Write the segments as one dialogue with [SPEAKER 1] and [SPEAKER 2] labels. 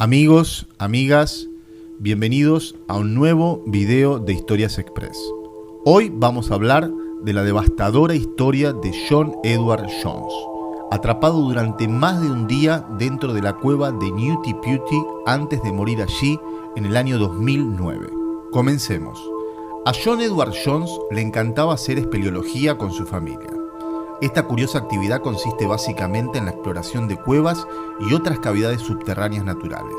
[SPEAKER 1] Amigos, amigas, bienvenidos a un nuevo video de Historias Express. Hoy vamos a hablar de la devastadora historia de John Edward Jones, atrapado durante más de un día dentro de la cueva de Newty Pewty antes de morir allí en el año 2009. Comencemos. A John Edward Jones le encantaba hacer espeleología con su familia. Esta curiosa actividad consiste básicamente en la exploración de cuevas y otras cavidades subterráneas naturales.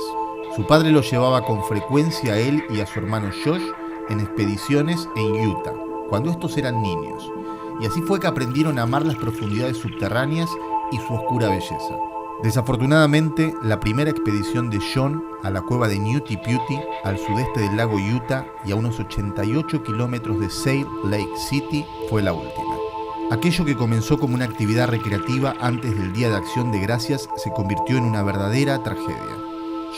[SPEAKER 1] Su padre lo llevaba con frecuencia a él y a su hermano Josh en expediciones en Utah, cuando estos eran niños, y así fue que aprendieron a amar las profundidades subterráneas y su oscura belleza. Desafortunadamente, la primera expedición de John a la cueva de Newty Pewty, al sudeste del lago Utah y a unos 88 kilómetros de Salt Lake City, fue la última. Aquello que comenzó como una actividad recreativa antes del Día de Acción de Gracias se convirtió en una verdadera tragedia.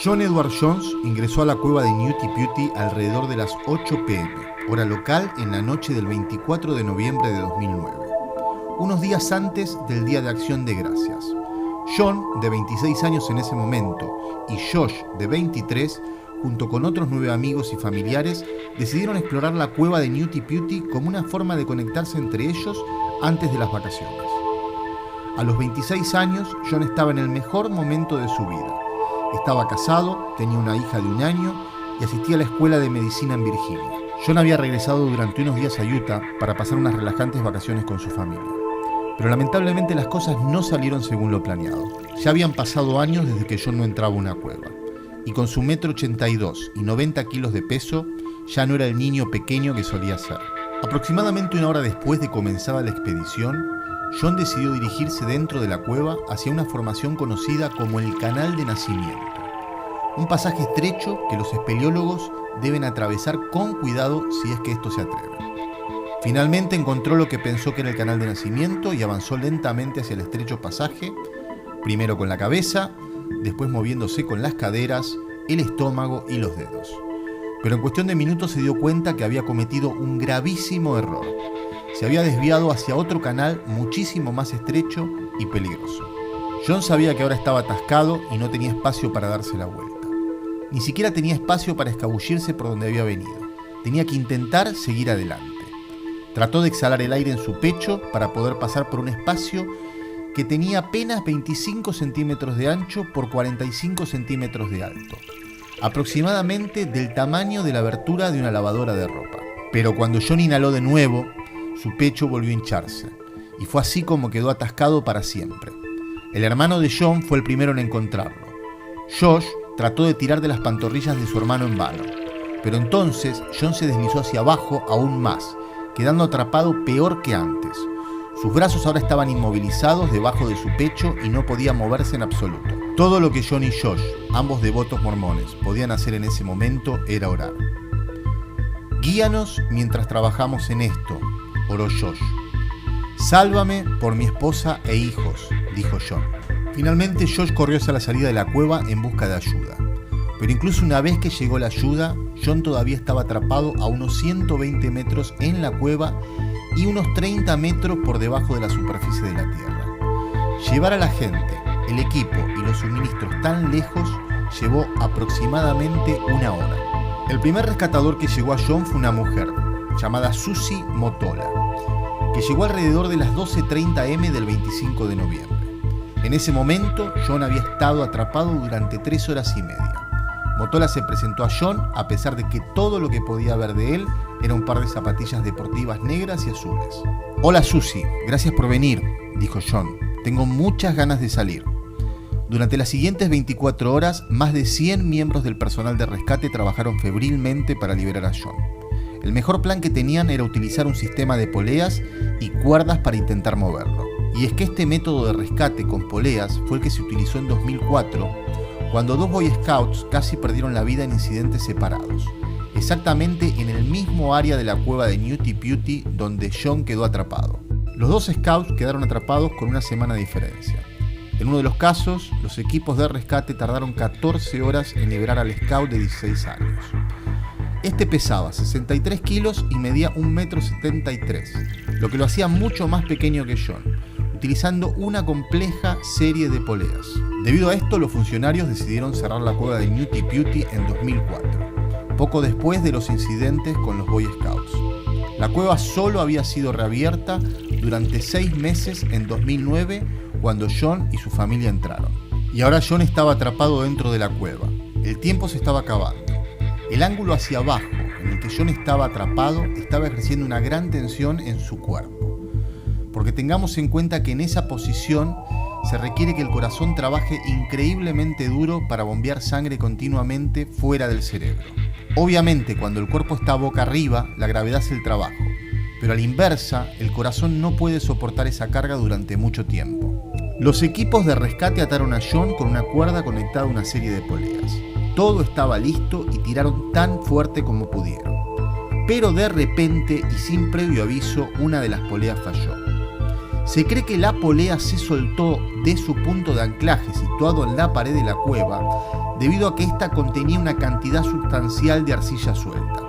[SPEAKER 1] John Edward Jones ingresó a la cueva de Newty Pewty alrededor de las 8 p.m., hora local, en la noche del 24 de noviembre de 2009, unos días antes del Día de Acción de Gracias. John, de 26 años en ese momento, y Josh, de 23, junto con otros 9 amigos y familiares, decidieron explorar la cueva de Newty Pewty como una forma de conectarse entre ellos antes de las vacaciones. A los 26 años, John estaba en el mejor momento de su vida. Estaba casado, tenía una hija de 1 año y asistía a la escuela de medicina en Virginia. John había regresado durante unos días a Utah para pasar unas relajantes vacaciones con su familia. Pero lamentablemente las cosas no salieron según lo planeado. Ya habían pasado años desde que John no entraba a una cueva, y con su 1,82 m y 90 kilos de peso, ya no era el niño pequeño que solía ser. Aproximadamente 1 hora después de comenzada la expedición, John decidió dirigirse dentro de la cueva hacia una formación conocida como el Canal de Nacimiento, un pasaje estrecho que los espeleólogos deben atravesar con cuidado si es que estos se atreven. Finalmente encontró lo que pensó que era el Canal de Nacimiento y avanzó lentamente hacia el estrecho pasaje, primero con la cabeza, después moviéndose con las caderas, el estómago y los dedos. Pero en cuestión de minutos se dio cuenta que había cometido un gravísimo error. Se había desviado hacia otro canal muchísimo más estrecho y peligroso. John sabía que ahora estaba atascado y no tenía espacio para darse la vuelta. Ni siquiera tenía espacio para escabullirse por donde había venido. Tenía que intentar seguir adelante. Trató de exhalar el aire en su pecho para poder pasar por un espacio que tenía apenas 25 centímetros de ancho por 45 centímetros de alto, aproximadamente del tamaño de la abertura de una lavadora de ropa. Pero cuando John inhaló de nuevo, su pecho volvió a hincharse, y fue así como quedó atascado para siempre. El hermano de John fue el primero en encontrarlo. Josh trató de tirar de las pantorrillas de su hermano en vano, pero entonces John se deslizó hacia abajo aún más, quedando atrapado peor que antes. Sus brazos ahora estaban inmovilizados debajo de su pecho y no podía moverse en absoluto. Todo lo que John y Josh, ambos devotos mormones, podían hacer en ese momento era orar. «Guíanos mientras trabajamos en esto», oró Josh. «Sálvame por mi esposa e hijos», dijo John. Finalmente Josh corrió hacia la salida de la cueva en busca de ayuda. Pero incluso una vez que llegó la ayuda, John todavía estaba atrapado a unos 120 metros en la cueva y unos 30 metros por debajo de la superficie de la tierra. Llevar a la gente, el equipo y los suministros tan lejos llevó aproximadamente 1 hora. El primer rescatador que llegó a John fue una mujer, llamada Susie Motola, que llegó alrededor de las 12:30 m del 25 de noviembre. En ese momento, John había estado atrapado durante 3 horas y media. Motola se presentó a John a pesar de que todo lo que podía ver de él era un par de zapatillas deportivas negras y azules. «Hola Susie, gracias por venir», dijo John. «Tengo muchas ganas de salir». Durante las siguientes 24 horas, más de 100 miembros del personal de rescate trabajaron febrilmente para liberar a John. El mejor plan que tenían era utilizar un sistema de poleas y cuerdas para intentar moverlo. Y es que este método de rescate con poleas fue el que se utilizó en 2004, cuando 2 Boy Scouts casi perdieron la vida en incidentes separados, exactamente en el mismo área de la cueva de Newty Pewty donde John quedó atrapado. Los 2 Scouts quedaron atrapados con 1 semana de diferencia. En uno de los casos, los equipos de rescate tardaron 14 horas en liberar al Scout de 16 años. Este pesaba 63 kilos y medía 1,73 m, lo que lo hacía mucho más pequeño que John, utilizando una compleja serie de poleas. Debido a esto, los funcionarios decidieron cerrar la cueva de Newty Pewty en 2004, poco después de los incidentes con los Boy Scouts. La cueva solo había sido reabierta durante 6 meses en 2009, cuando John y su familia entraron. Y ahora John estaba atrapado dentro de la cueva. El tiempo se estaba acabando. El ángulo hacia abajo, en el que John estaba atrapado, estaba ejerciendo una gran tensión en su cuerpo. Porque tengamos en cuenta que en esa posición se requiere que el corazón trabaje increíblemente duro para bombear sangre continuamente fuera del cerebro. Obviamente, cuando el cuerpo está boca arriba, la gravedad hace el trabajo, pero a la inversa, el corazón no puede soportar esa carga durante mucho tiempo. Los equipos de rescate ataron a John con una cuerda conectada a una serie de poleas. Todo estaba listo y tiraron tan fuerte como pudieron. Pero de repente y sin previo aviso, una de las poleas falló. Se cree que la polea se soltó de su punto de anclaje situado en la pared de la cueva debido a que ésta contenía una cantidad sustancial de arcilla suelta.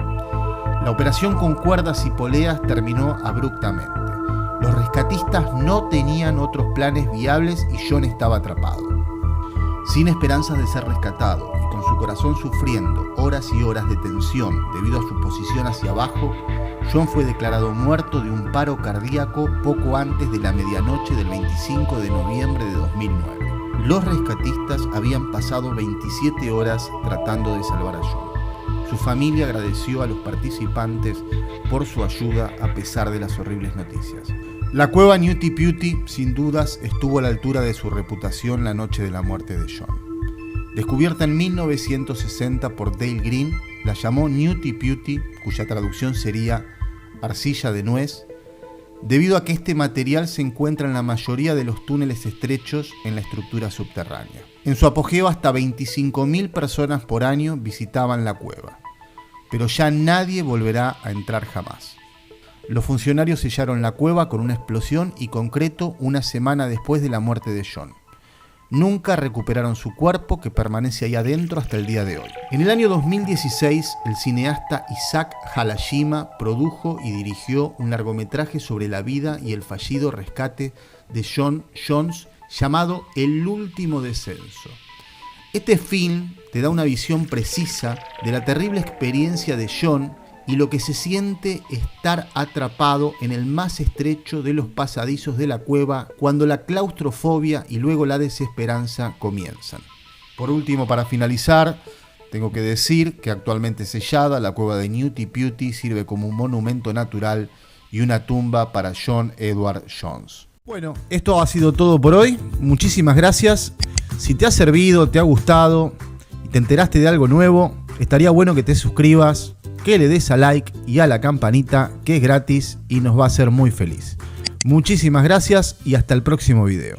[SPEAKER 1] La operación con cuerdas y poleas terminó abruptamente. Los rescatistas no tenían otros planes viables y John estaba atrapado. Sin esperanzas de ser rescatado y con su corazón sufriendo horas y horas de tensión debido a su posición hacia abajo, John fue declarado muerto de un paro cardíaco poco antes de la medianoche del 25 de noviembre de 2009. Los rescatistas habían pasado 27 horas tratando de salvar a John. Su familia agradeció a los participantes por su ayuda a pesar de las horribles noticias. La cueva Newty Pewty, sin dudas, estuvo a la altura de su reputación la noche de la muerte de John. Descubierta en 1960 por Dale Green, la llamó Newty Pewty, cuya traducción sería arcilla de nuez, debido a que este material se encuentra en la mayoría de los túneles estrechos en la estructura subterránea. En su apogeo, hasta 25.000 personas por año visitaban la cueva, pero ya nadie volverá a entrar jamás. Los funcionarios sellaron la cueva con una explosión y concreto una semana después de la muerte de John. Nunca recuperaron su cuerpo, que permanece ahí adentro hasta el día de hoy. En el año 2016, el cineasta Isaac Halashima produjo y dirigió un largometraje sobre la vida y el fallido rescate de John Jones llamado El último descenso. Este film te da una visión precisa de la terrible experiencia de John y lo que se siente estar atrapado en el más estrecho de los pasadizos de la cueva cuando la claustrofobia y luego la desesperanza comienzan. Por último, para finalizar, tengo que decir que actualmente sellada, la cueva de Newty Pewty sirve como un monumento natural y una tumba para John Edward Jones. Bueno, esto ha sido todo por hoy. Muchísimas gracias. Si te ha servido, te ha gustado y te enteraste de algo nuevo, estaría bueno que te suscribas, que le des a like y a la campanita, que es gratis y nos va a hacer muy feliz. Muchísimas gracias y hasta el próximo video.